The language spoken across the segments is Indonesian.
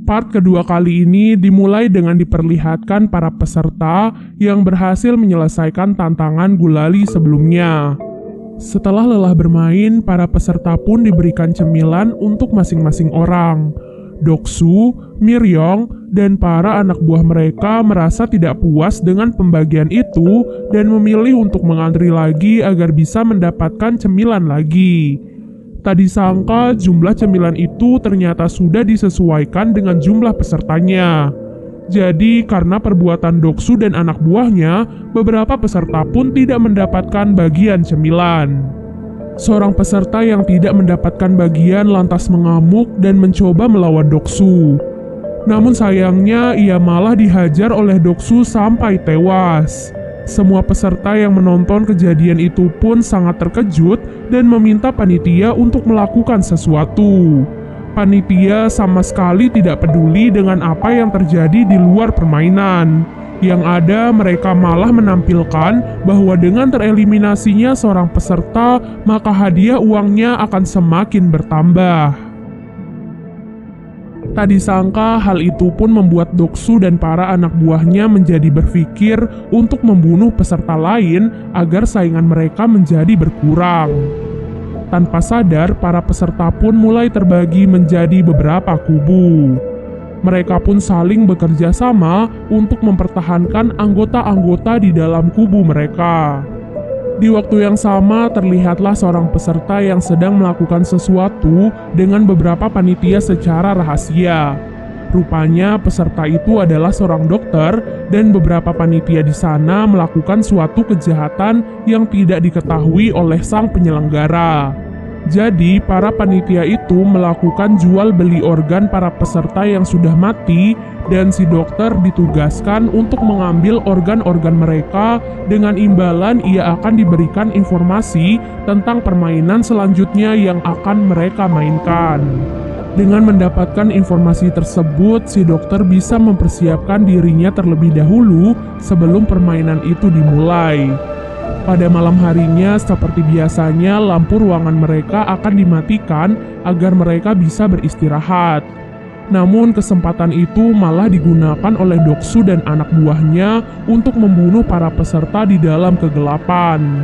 Part kedua kali ini dimulai dengan diperlihatkan para peserta yang berhasil menyelesaikan tantangan gulali sebelumnya. Setelah lelah bermain, para peserta pun diberikan cemilan untuk masing-masing orang. Doksu, Miryong, dan para anak buah mereka merasa tidak puas dengan pembagian itu dan memilih untuk mengantri lagi agar bisa mendapatkan cemilan lagi. Tak disangka jumlah cemilan itu ternyata sudah disesuaikan dengan jumlah pesertanya. Jadi karena perbuatan Doksu dan anak buahnya, beberapa peserta pun tidak mendapatkan bagian cemilan. Seorang peserta yang tidak mendapatkan bagian lantas mengamuk dan mencoba melawan Doksu. Namun sayangnya ia malah dihajar oleh Doksu sampai tewas. Semua peserta yang menonton kejadian itu pun sangat terkejut dan meminta panitia untuk melakukan sesuatu. Panitia sama sekali tidak peduli dengan apa yang terjadi di luar permainan. Yang ada mereka malah menampilkan bahwa dengan tereliminasinya seorang peserta, maka hadiah uangnya akan semakin bertambah. Tak disangka hal itu pun membuat Doksu dan para anak buahnya menjadi berpikir untuk membunuh peserta lain agar saingan mereka menjadi berkurang. Tanpa sadar, para peserta pun mulai terbagi menjadi beberapa kubu. Mereka pun saling bekerja sama untuk mempertahankan anggota-anggota di dalam kubu mereka. Di waktu yang sama, terlihatlah seorang peserta yang sedang melakukan sesuatu dengan beberapa panitia secara rahasia. Rupanya peserta itu adalah seorang dokter dan beberapa panitia di sana melakukan suatu kejahatan yang tidak diketahui oleh sang penyelenggara. Jadi, para panitia itu melakukan jual beli organ para peserta yang sudah mati dan si dokter ditugaskan untuk mengambil organ-organ mereka dengan imbalan ia akan diberikan informasi tentang permainan selanjutnya yang akan mereka mainkan. Dengan mendapatkan informasi tersebut, si dokter bisa mempersiapkan dirinya terlebih dahulu sebelum permainan itu dimulai. Pada malam harinya, seperti biasanya, lampu ruangan mereka akan dimatikan agar mereka bisa beristirahat. Namun kesempatan itu malah digunakan oleh Doksu dan anak buahnya untuk membunuh para peserta di dalam kegelapan.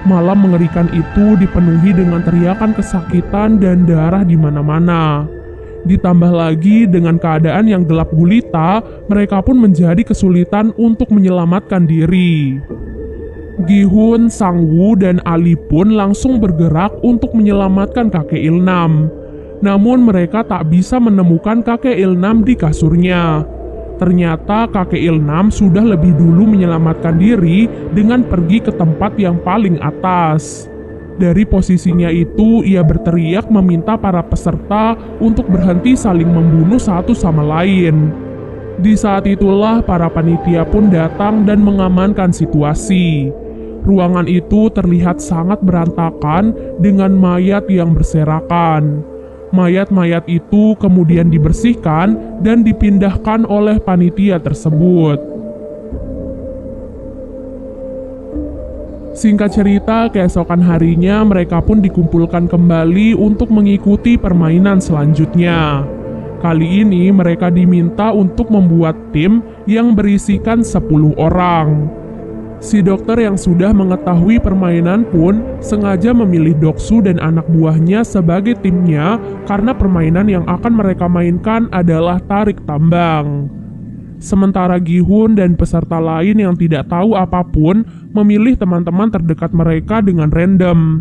Malam mengerikan itu dipenuhi dengan teriakan kesakitan dan darah di mana-mana. Ditambah lagi dengan keadaan yang gelap gulita, mereka pun menjadi kesulitan untuk menyelamatkan diri. Gi-hun, Sang-woo, dan Ali pun langsung bergerak untuk menyelamatkan kakek Ilnam. Namun mereka tak bisa menemukan kakek Ilnam di kasurnya. Ternyata kakek Ilnam sudah lebih dulu menyelamatkan diri dengan pergi ke tempat yang paling atas. Dari posisinya itu, ia berteriak meminta para peserta untuk berhenti saling membunuh satu sama lain. Di saat itulah para panitia pun datang dan mengamankan situasi. Ruangan itu terlihat sangat berantakan dengan mayat yang berserakan. Mayat-mayat itu kemudian dibersihkan dan dipindahkan oleh panitia tersebut. Singkat cerita, keesokan harinya mereka pun dikumpulkan kembali untuk mengikuti permainan selanjutnya. Kali ini mereka diminta untuk membuat tim yang berisikan 10 orang. Si dokter yang sudah mengetahui permainan pun sengaja memilih Doksu dan anak buahnya sebagai timnya karena permainan yang akan mereka mainkan adalah tarik tambang. Sementara Gi-hun dan peserta lain yang tidak tahu apapun memilih teman-teman terdekat mereka dengan random.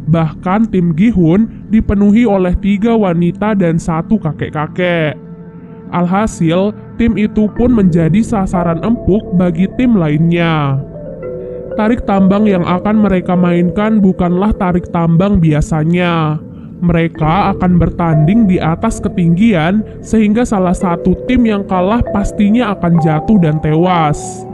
Bahkan tim Gi-hun dipenuhi oleh 3 wanita dan 1 kakek-kakek. Alhasil, tim itu pun menjadi sasaran empuk bagi tim lainnya. Tarik tambang yang akan mereka mainkan bukanlah tarik tambang biasanya. Mereka akan bertanding di atas ketinggian sehingga salah satu tim yang kalah pastinya akan jatuh dan tewas.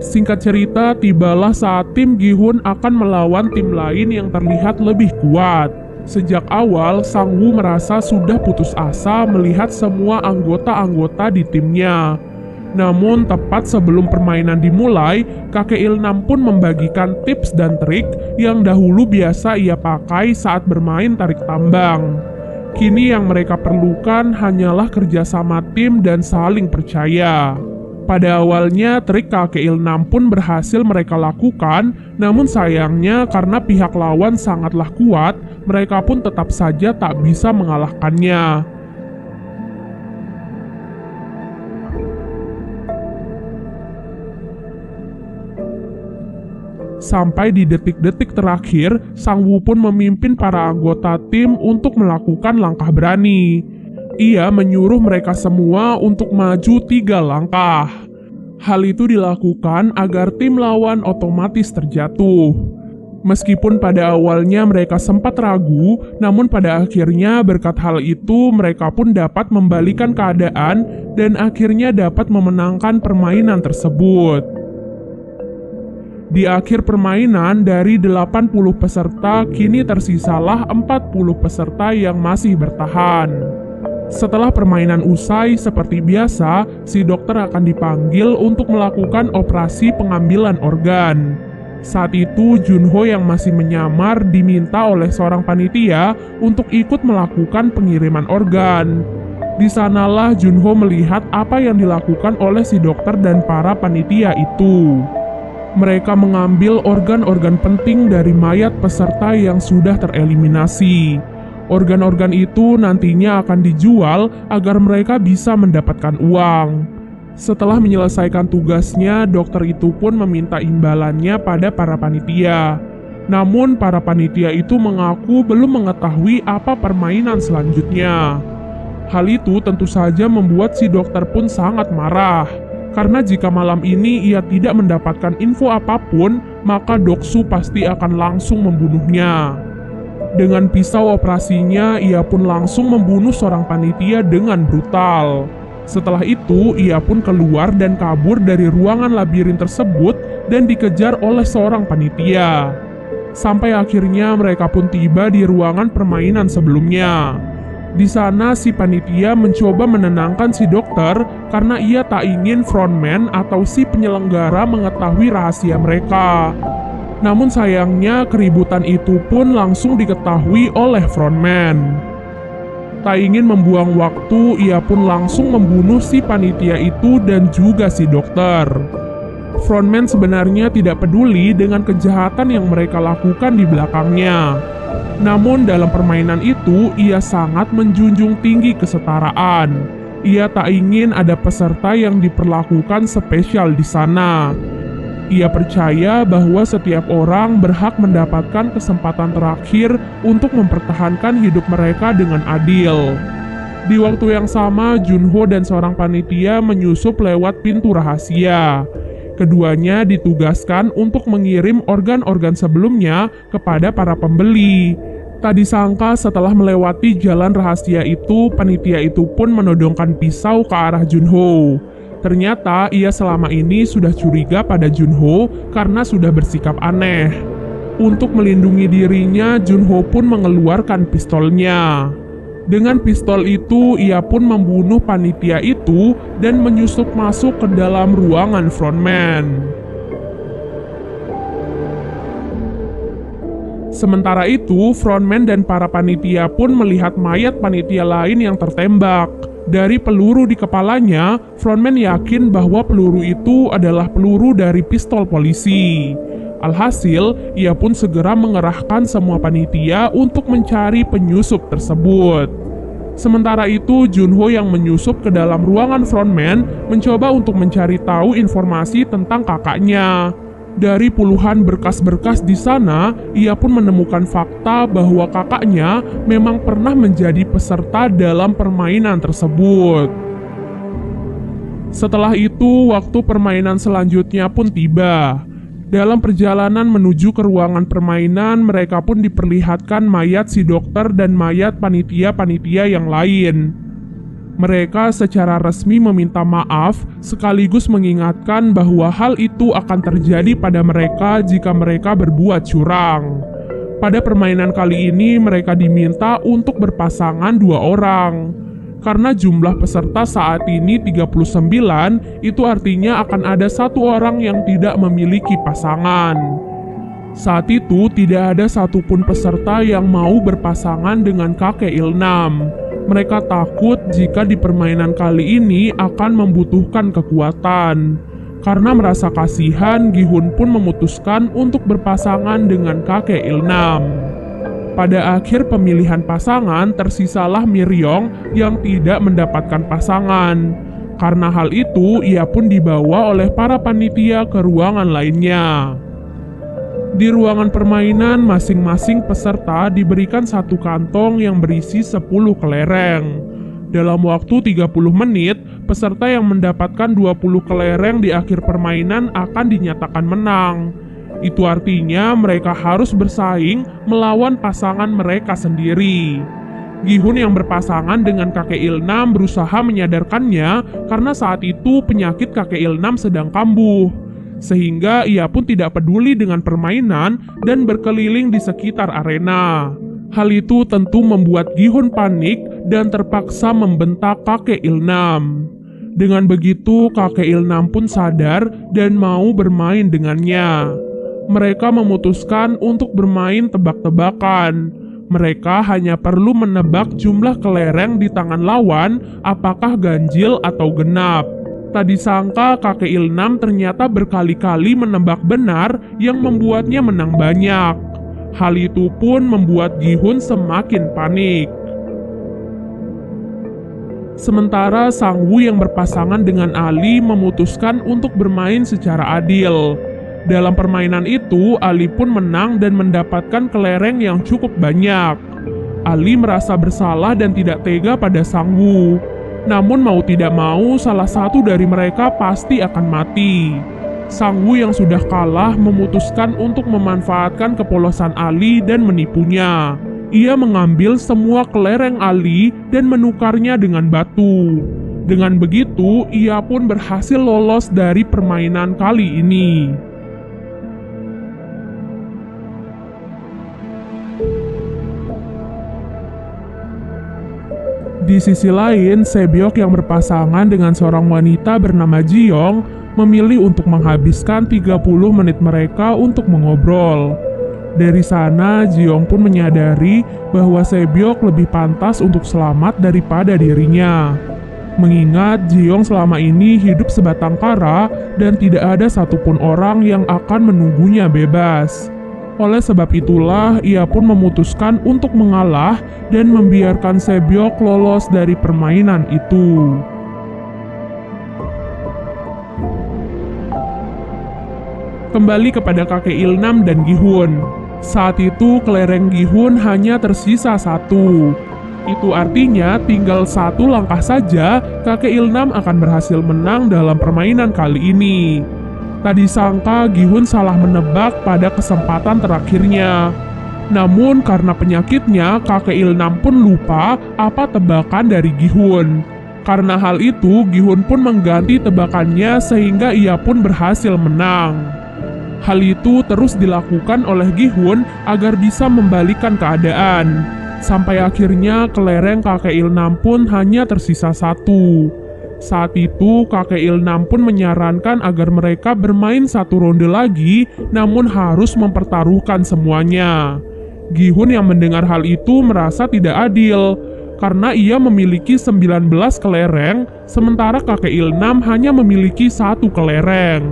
Singkat cerita, tibalah saat tim Gi-hun akan melawan tim lain yang terlihat lebih kuat. Sejak awal, Sang-woo merasa sudah putus asa melihat semua anggota-anggota di timnya. Namun tepat sebelum permainan dimulai, kakek Ilnam pun membagikan tips dan trik yang dahulu biasa ia pakai saat bermain tarik tambang. Kini yang mereka perlukan hanyalah kerjasama tim dan saling percaya. Pada awalnya trik kakek Ilnam pun berhasil mereka lakukan, namun sayangnya karena pihak lawan sangatlah kuat, mereka pun tetap saja tak bisa mengalahkannya. Sampai di detik-detik terakhir, Sang Wu pun memimpin para anggota tim untuk melakukan langkah berani. Ia menyuruh mereka semua untuk maju 3 langkah. Hal itu dilakukan agar tim lawan otomatis terjatuh. Meskipun pada awalnya mereka sempat ragu, namun pada akhirnya berkat hal itu mereka pun dapat membalikan keadaan dan akhirnya dapat memenangkan permainan tersebut. Di akhir permainan, dari 80 peserta, kini tersisalah 40 peserta yang masih bertahan. Setelah permainan usai, seperti biasa, si dokter akan dipanggil untuk melakukan operasi pengambilan organ. Saat itu, Junho yang masih menyamar diminta oleh seorang panitia untuk ikut melakukan pengiriman organ. Di sanalah Junho melihat apa yang dilakukan oleh si dokter dan para panitia itu. Mereka mengambil organ-organ penting dari mayat peserta yang sudah tereliminasi. Organ-organ itu nantinya akan dijual agar mereka bisa mendapatkan uang. Setelah menyelesaikan tugasnya, dokter itu pun meminta imbalannya pada para panitia. Namun para panitia itu mengaku belum mengetahui apa permainan selanjutnya. Hal itu tentu saja membuat si dokter pun sangat marah. Karena jika malam ini ia tidak mendapatkan info apapun, maka Doksu pasti akan langsung membunuhnya. Dengan pisau operasinya, ia pun langsung membunuh seorang panitia dengan brutal. Setelah itu, ia pun keluar dan kabur dari ruangan labirin tersebut dan dikejar oleh seorang panitia. Sampai akhirnya mereka pun tiba di ruangan permainan sebelumnya. Di sana si panitia mencoba menenangkan si dokter karena ia tak ingin frontman atau si penyelenggara mengetahui rahasia mereka. Namun sayangnya keributan itu pun langsung diketahui oleh frontman. Tak ingin membuang waktu, ia pun langsung membunuh si panitia itu dan juga si dokter. Frontman sebenarnya tidak peduli dengan kejahatan yang mereka lakukan di belakangnya. Namun dalam permainan itu, ia sangat menjunjung tinggi kesetaraan. Ia tak ingin ada peserta yang diperlakukan spesial di sana. Ia percaya bahwa setiap orang berhak mendapatkan kesempatan terakhir untuk mempertahankan hidup mereka dengan adil. Di waktu yang sama, Junho dan seorang panitia menyusup lewat pintu rahasia. Keduanya ditugaskan untuk mengirim organ-organ sebelumnya kepada para pembeli. Tak disangka setelah melewati jalan rahasia itu, panitia itu pun menodongkan pisau ke arah Junho. Ternyata ia selama ini sudah curiga pada Junho karena sudah bersikap aneh. Untuk melindungi dirinya, Junho pun mengeluarkan pistolnya. Dengan pistol itu, ia pun membunuh panitia itu dan menyusup masuk ke dalam ruangan frontman. Sementara itu, frontman dan para panitia pun melihat mayat panitia lain yang tertembak. Dari peluru di kepalanya, frontman yakin bahwa peluru itu adalah peluru dari pistol polisi. Alhasil, ia pun segera mengerahkan semua panitia untuk mencari penyusup tersebut. Sementara itu, Junho yang menyusup ke dalam ruangan frontman mencoba untuk mencari tahu informasi tentang kakaknya. Dari puluhan berkas-berkas di sana, ia pun menemukan fakta bahwa kakaknya memang pernah menjadi peserta dalam permainan tersebut. Setelah itu, waktu permainan selanjutnya pun tiba. Dalam perjalanan menuju ke ruangan permainan, mereka pun diperlihatkan mayat si dokter dan mayat panitia-panitia yang lain. Mereka secara resmi meminta maaf, sekaligus mengingatkan bahwa hal itu akan terjadi pada mereka jika mereka berbuat curang. Pada permainan kali ini, mereka diminta untuk berpasangan 2 orang. Karena jumlah peserta saat ini 39, itu artinya akan ada satu orang yang tidak memiliki pasangan. Saat itu tidak ada satupun peserta yang mau berpasangan dengan kakek Ilnam. Mereka takut jika di permainan kali ini akan membutuhkan kekuatan. Karena merasa kasihan, Gi-hun pun memutuskan untuk berpasangan dengan kakek Ilnam. Pada akhir pemilihan pasangan, tersisalah Miryong yang tidak mendapatkan pasangan. Karena hal itu, ia pun dibawa oleh para panitia ke ruangan lainnya. Di ruangan permainan, masing-masing peserta diberikan satu kantong yang berisi 10 kelereng. Dalam waktu 30 menit, peserta yang mendapatkan 20 kelereng di akhir permainan akan dinyatakan menang. Itu artinya mereka harus bersaing melawan pasangan mereka sendiri. Gi-hun yang berpasangan dengan kakek Ilnam berusaha menyadarkannya karena saat itu penyakit kakek Ilnam sedang kambuh. Sehingga ia pun tidak peduli dengan permainan dan berkeliling di sekitar arena. Hal itu tentu membuat Gi-hun panik dan terpaksa membentak kakek Ilnam. Dengan begitu, kakek Ilnam pun sadar dan mau bermain dengannya. Mereka memutuskan untuk bermain tebak-tebakan. Mereka hanya perlu menebak jumlah kelereng di tangan lawan, apakah ganjil atau genap. Tak disangka kakek Ilnam ternyata berkali-kali menebak benar yang membuatnya menang banyak. Hal itu pun membuat Gi-hun semakin panik. Sementara Sang-woo yang berpasangan dengan Ali memutuskan untuk bermain secara adil. Dalam permainan itu, Ali pun menang dan mendapatkan kelereng yang cukup banyak. Ali merasa bersalah dan tidak tega pada Sang-woo. Namun mau tidak mau, salah satu dari mereka pasti akan mati. Sang-woo yang sudah kalah memutuskan untuk memanfaatkan kepolosan Ali dan menipunya. Ia mengambil semua kelereng Ali dan menukarnya dengan batu. Dengan begitu, ia pun berhasil lolos dari permainan kali ini. Di sisi lain, Sebyok yang berpasangan dengan seorang wanita bernama Ji-young memilih untuk menghabiskan 30 menit mereka untuk mengobrol. Dari sana, Ji-young pun menyadari bahwa Sebyok lebih pantas untuk selamat daripada dirinya. Mengingat Ji-young selama ini hidup sebatang kara dan tidak ada satupun orang yang akan menunggunya bebas. Oleh sebab itulah, ia pun memutuskan untuk mengalah dan membiarkan Sebyok lolos dari permainan itu. Kembali kepada kakek Ilnam dan Gi-hun. Saat itu kelereng Gi-hun hanya tersisa 1. Itu artinya tinggal 1 langkah saja kakek Ilnam akan berhasil menang dalam permainan kali ini. Tak disangka Gi-hun salah menebak pada kesempatan terakhirnya. Namun karena penyakitnya, kakek Ilnam pun lupa apa tebakan dari Gi-hun. Karena hal itu, Gi-hun pun mengganti tebakannya sehingga ia pun berhasil menang. Hal itu terus dilakukan oleh Gi-hun agar bisa membalikan keadaan. Sampai akhirnya kelereng kakek Ilnam pun hanya tersisa 1. Saat itu, kakek Ilnam pun menyarankan agar mereka bermain 1 ronde lagi, namun harus mempertaruhkan semuanya. Gi-hun yang mendengar hal itu merasa tidak adil, karena ia memiliki 19 kelereng, sementara kakek Ilnam hanya memiliki 1 kelereng.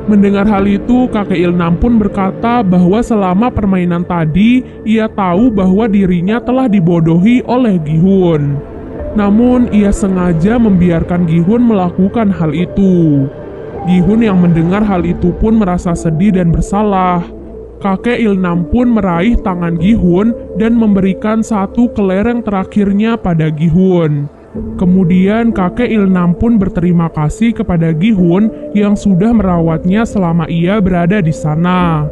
Mendengar hal itu, kakek Ilnam pun berkata bahwa selama permainan tadi, ia tahu bahwa dirinya telah dibodohi oleh Gi-hun. Namun, ia sengaja membiarkan Gi-hun melakukan hal itu. Gi-hun yang mendengar hal itu pun merasa sedih dan bersalah. Kakek Ilnam pun meraih tangan Gi-hun dan memberikan 1 kelereng terakhirnya pada Gi-hun. Kemudian, kakek Ilnam pun berterima kasih kepada Gi-hun yang sudah merawatnya selama ia berada di sana.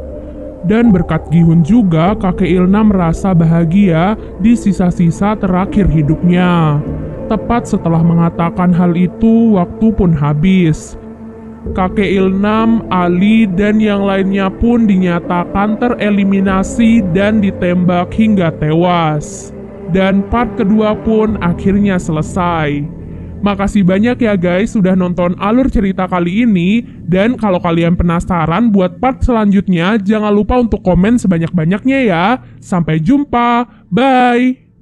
Dan berkat Gi-hun juga, kakek Ilnam merasa bahagia di sisa-sisa terakhir hidupnya. Tepat setelah mengatakan hal itu, waktu pun habis. Kakek Ilnam, Ali, dan yang lainnya pun dinyatakan tereliminasi dan ditembak hingga tewas. dan part kedua pun akhirnya selesai. Makasih banyak ya guys sudah nonton alur cerita kali ini, dan kalau kalian penasaran buat part selanjutnya, jangan lupa untuk komen sebanyak-banyaknya ya. Sampai jumpa, bye!